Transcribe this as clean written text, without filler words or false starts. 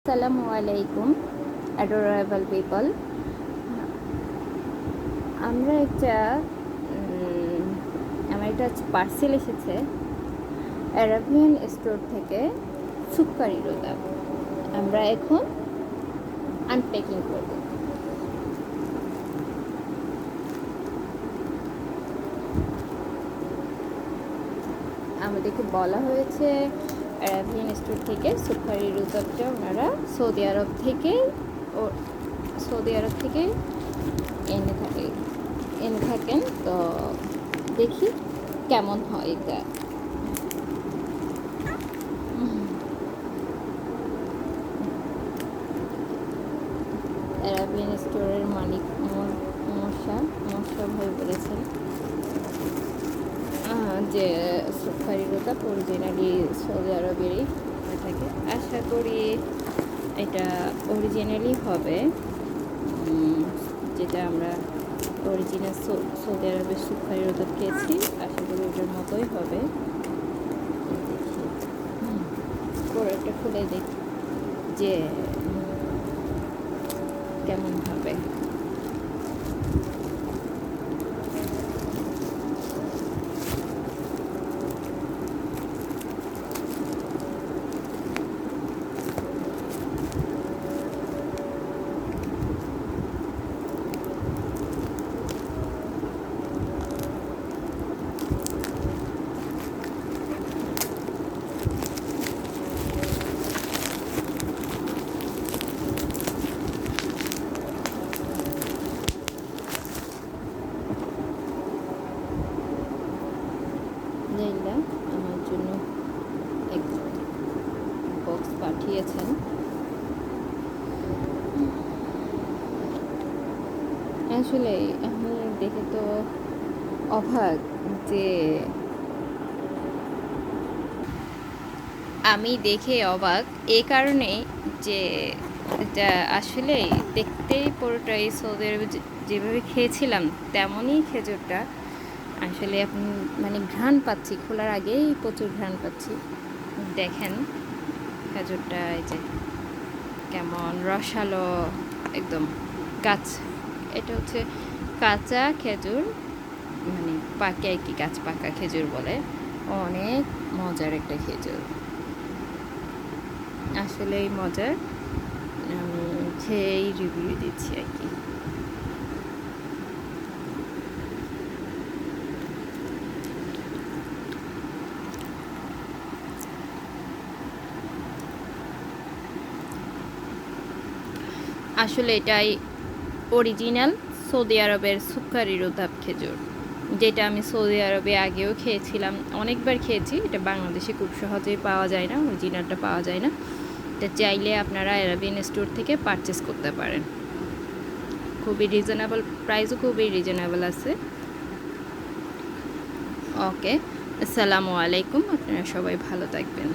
আসসালামু আলাইকুম adorable people. আমরা একটা আমার একটা পার্সেল এসেছে অ্যারাবিয়ান স্টোর থেকে সুক্কারি রোদা। আমরা এখন আনপ্যাকিং করব। আমাদেরকে বলা হয়েছে অ্যারাবিয়ান স্টোর থেকে সুক্কারি রোদাটা ওনারা সৌদি আরব থেকে এনে থাকেন। তো দেখি কেমন হয় এটা। অ্যারাবিয়ান স্টোরের মালিক মশা ভাই বলেছেন যে সুপারি রোদা অরিজিনালি সৌদি আরবেরই হয়ে থাকে। আশা করি এটা অরিজিনালি হবে, যেটা আমরা অরিজিনাল সৌদি আরবের সুপারি রোদা খেয়েছি। আশা করি ওটার মতোই হবে। দেখি একটা খুলে দেখি যে কেমন হবে। লাইলা আমার জন্য এক বক্স পাঠিয়েছেন। আসলে আমি দেখে তো অবাক যে এই কারণে যে এটা আসলে দেখতেই পুরোটাই সৌদি আরবে যেভাবে খেয়েছিলাম তেমনই খেজুরটা। আসলে আপনি মানে ঘ্রাণ পাচ্ছি, খোলার আগেই প্রচুর ঘ্রাণ পাচ্ছি। দেখেন খেজুরটা এই যে কেমন রসালো, একদম গাছ। এটা হচ্ছে কাঁচা খেজুর, মানে পাকে আর কি, গাছ পাকা খেজুর বলে। অনেক মজার একটা খেজুর, আসলেই মজার। আমি খেয়েই রিভিউ দিচ্ছি আর কি। আসলে এটাই অরিজিনাল সৌদি আরবের সুক্কারি রোদাব খেজুর, যেটা আমি সৌদি আরবে আগেও খেয়েছিলাম, অনেকবার খেয়েছি। এটা বাংলাদেশে খুব সহজেই পাওয়া যায় না, অরিজিনালটা পাওয়া যায় না। এটা চাইলে আপনারা অ্যারাবিয়ান স্টোর থেকে পারচেস করতে পারেন। খুবই রিজনেবল প্রাইসও, খুবই রিজনেবল আছে। ওকে, আসসালামু আলাইকুম। আপনারা সবাই ভালো থাকবেন।